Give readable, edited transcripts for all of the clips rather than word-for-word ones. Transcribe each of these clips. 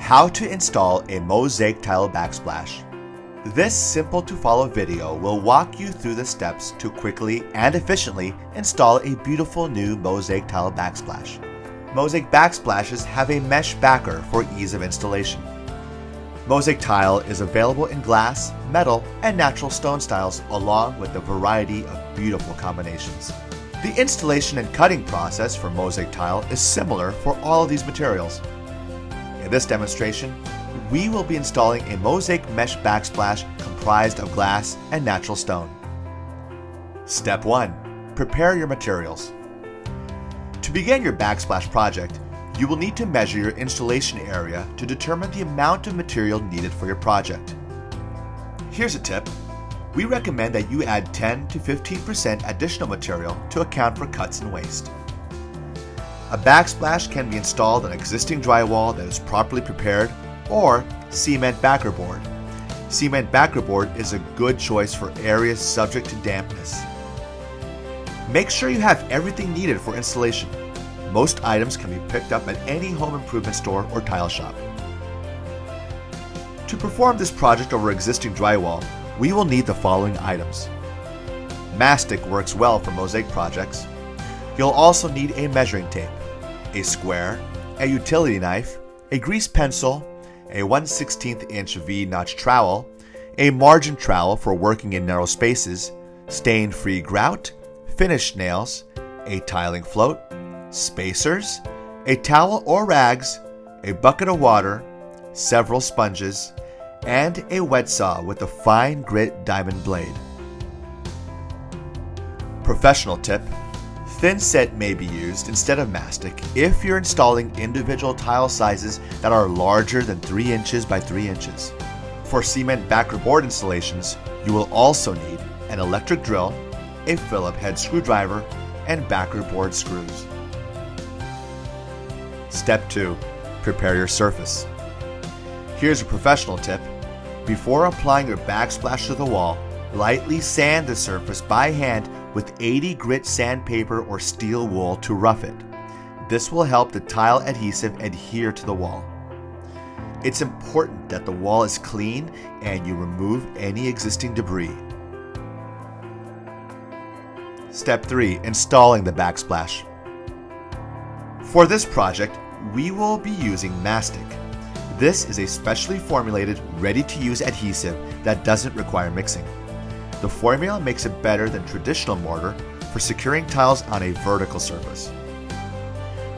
How to install a mosaic tile backsplash. This simple to follow video will walk you through the steps to quickly and efficiently install a beautiful new mosaic tile backsplash. Mosaic backsplashes have a mesh backer for ease of installation. Mosaic tile is available in glass, metal, and natural stone styles along with a variety of beautiful combinations. The installation and cutting process for mosaic tile is similar for all of these materials. In this demonstration, we will be installing a mosaic mesh backsplash comprised of glass and natural stone. Step 1. Prepare your materials. To begin your backsplash project, you will need to measure your installation area to determine the amount of material needed for your project. Here's a tip. We recommend that you add 10 to 15% additional material to account for cuts and waste. A backsplash can be installed on existing drywall that is properly prepared or cement backer board. Cement backer board is a good choice for areas subject to dampness. Make sure you have everything needed for installation. Most items can be picked up at any home improvement store or tile shop. To perform this project over existing drywall, we will need the following items. Mastic works well for mosaic projects. You'll also need a measuring tape, a square, a utility knife, a grease pencil, a 1/16 inch V-notch trowel, a margin trowel for working in narrow spaces, stain-free grout, finished nails, a tiling float, spacers, a towel or rags, a bucket of water, several sponges, and a wet saw with a fine grit diamond blade. Professional tip: thin set may be used instead of mastic if you're installing individual tile sizes that are larger than 3 inches by 3 inches. For cement backer board installations, you will also need an electric drill, a Phillips head screwdriver, and backer board screws. Step 2. Prepare your surface. Here's a professional tip. Before applying your backsplash to the wall, lightly sand the surface by hand with 80 grit sandpaper or steel wool to rough it. This will help the tile adhesive adhere to the wall. It's important that the wall is clean and you remove any existing debris. Step 3. Installing the backsplash. For this project, we will be using mastic. This is a specially formulated, ready-to-use adhesive that doesn't require mixing. The formula makes it better than traditional mortar for securing tiles on a vertical surface.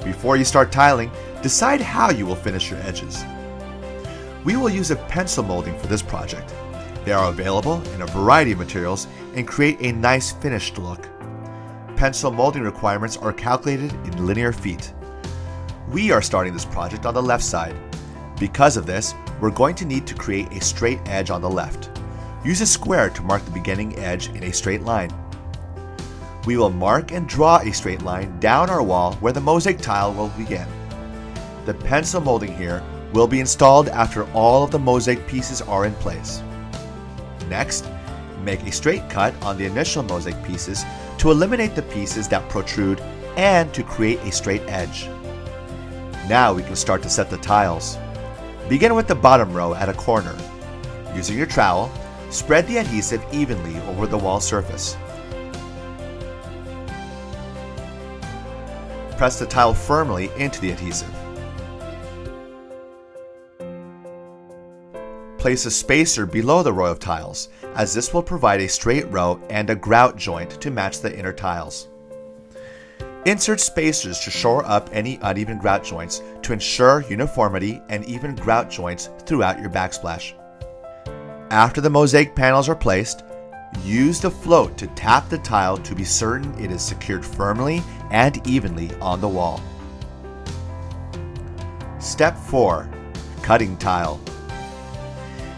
Before you start tiling, decide how you will finish your edges. We will use a pencil molding for this project. They are available in a variety of materials and create a nice finished look. Pencil molding requirements are calculated in linear feet. We are starting this project on the left side. Because of this, we're going to need to create a straight edge on the left. Use a square to mark the beginning edge in a straight line. We will mark and draw a straight line down our wall where the mosaic tile will begin. The pencil molding here will be installed after all of the mosaic pieces are in place. Next, make a straight cut on the initial mosaic pieces to eliminate the pieces that protrude and to create a straight edge. Now we can start to set the tiles. Begin with the bottom row at a corner. Using your trowel, spread the adhesive evenly over the wall surface. Press the tile firmly into the adhesive. Place a spacer below the row of tiles, as this will provide a straight row and a grout joint to match the inner tiles. Insert spacers to shore up any uneven grout joints to ensure uniformity and even grout joints throughout your backsplash. After the mosaic panels are placed, use the float to tap the tile to be certain it is secured firmly and evenly on the wall. Step 4. Cutting tile.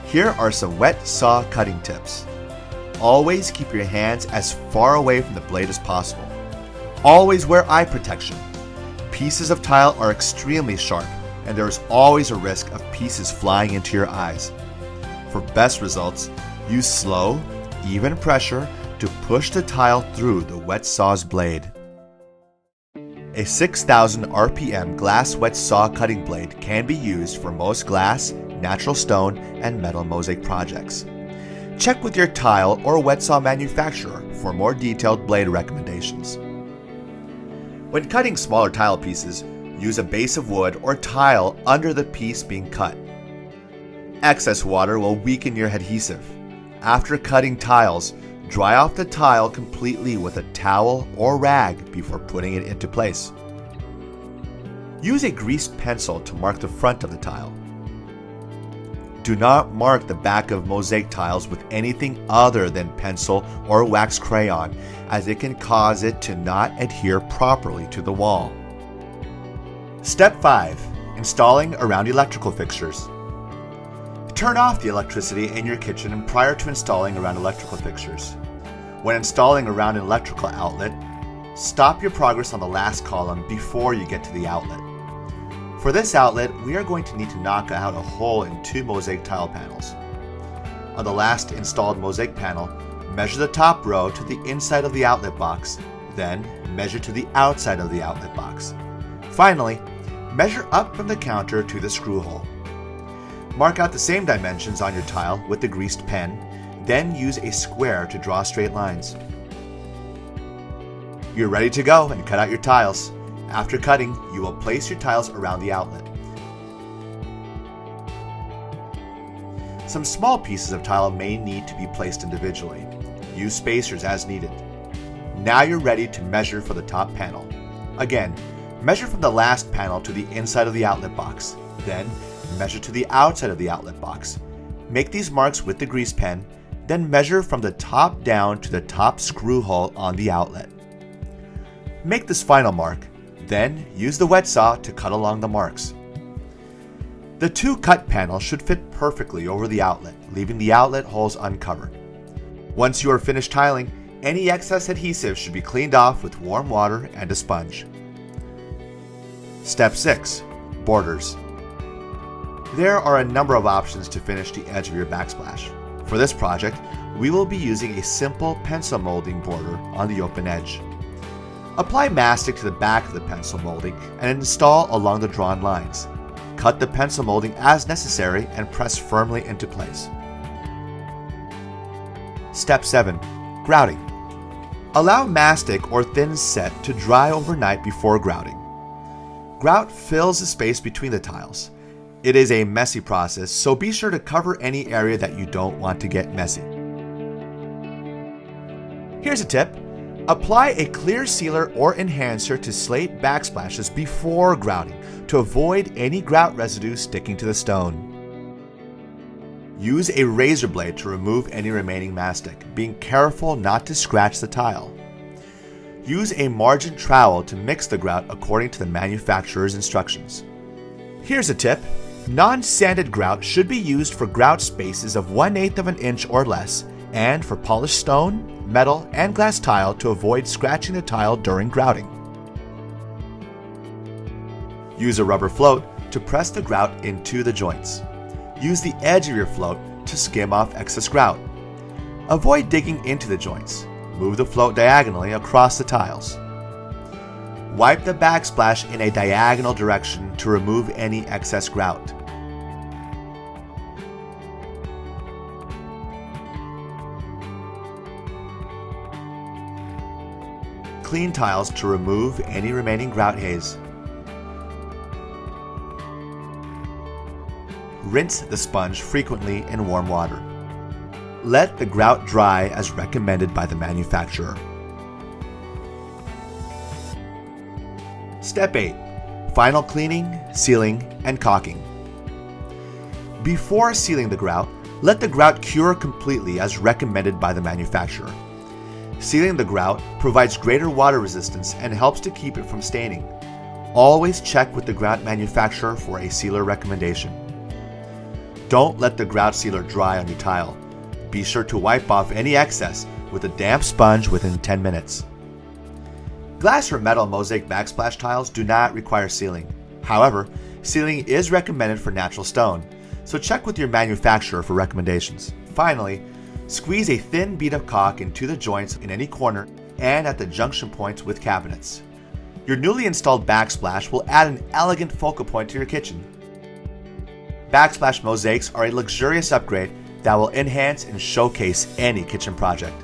Here are some wet saw cutting tips. Always keep your hands as far away from the blade as possible. Always wear eye protection. Pieces of tile are extremely sharp, and there is always a risk of pieces flying into your eyes. For best results, use slow, even pressure to push the tile through the wet saw's blade. A 6,000 RPM glass wet saw cutting blade can be used for most glass, natural stone, and metal mosaic projects. Check with your tile or wet saw manufacturer for more detailed blade recommendations. When cutting smaller tile pieces, use a base of wood or tile under the piece being cut. Excess water will weaken your adhesive. After cutting tiles, dry off the tile completely with a towel or rag before putting it into place. Use a greased pencil to mark the front of the tile. Do not mark the back of mosaic tiles with anything other than pencil or wax crayon, as it can cause it to not adhere properly to the wall. Step 5. Installing around electrical fixtures. Turn off the electricity in your kitchen prior to installing around electrical fixtures. When installing around an electrical outlet, stop your progress on the last column before you get to the outlet. For this outlet, we are going to need to knock out a hole in 2 mosaic tile panels. On the last installed mosaic panel, measure the top row to the inside of the outlet box, then measure to the outside of the outlet box. Finally, measure up from the counter to the screw hole. Mark out the same dimensions on your tile with the greased pen, then use a square to draw straight lines. You're ready to go and cut out your tiles. After cutting, you will place your tiles around the outlet. Some small pieces of tile may need to be placed individually. Use spacers as needed. Now you're ready to measure for the top panel. Again, measure from the last panel to the inside of the outlet box. Then, measure to the outside of the outlet box. Make these marks with the grease pen, then measure from the top down to the top screw hole on the outlet. Make this final mark, then use the wet saw to cut along the marks. The 2 cut panels should fit perfectly over the outlet, leaving the outlet holes uncovered. Once you are finished tiling, any excess adhesive should be cleaned off with warm water and a sponge. Step 6. Borders. There are a number of options to finish the edge of your backsplash. For this project, we will be using a simple pencil molding border on the open edge. Apply mastic to the back of the pencil molding and install along the drawn lines. Cut the pencil molding as necessary and press firmly into place. Step 7. Grouting. Allow mastic or thin set to dry overnight before grouting. Grout fills the space between the tiles. It is a messy process, so be sure to cover any area that you don't want to get messy. Here's a tip. Apply a clear sealer or enhancer to slate backsplashes before grouting to avoid any grout residue sticking to the stone. Use a razor blade to remove any remaining mastic, being careful not to scratch the tile. Use a margin trowel to mix the grout according to the manufacturer's instructions. Here's a tip. Non-sanded grout should be used for grout spaces of 1/8 of an inch or less, and for polished stone, metal, and glass tile to avoid scratching the tile during grouting. Use a rubber float to press the grout into the joints. Use the edge of your float to skim off excess grout. Avoid digging into the joints. Move the float diagonally across the tiles. Wipe the backsplash in a diagonal direction to remove any excess grout. Clean tiles to remove any remaining grout haze. Rinse the sponge frequently in warm water. Let the grout dry as recommended by the manufacturer. Step 8. Final cleaning, sealing, and caulking. Before sealing the grout, let the grout cure completely as recommended by the manufacturer. Sealing the grout provides greater water resistance and helps to keep it from staining. Always check with the grout manufacturer for a sealer recommendation. Don't let the grout sealer dry on your tile. Be sure to wipe off any excess with a damp sponge within 10 minutes. Glass or metal mosaic backsplash tiles do not require sealing. However, sealing is recommended for natural stone, so check with your manufacturer for recommendations. Finally, squeeze a thin bead of caulk into the joints in any corner and at the junction points with cabinets. Your newly installed backsplash will add an elegant focal point to your kitchen. Backsplash mosaics are a luxurious upgrade that will enhance and showcase any kitchen project.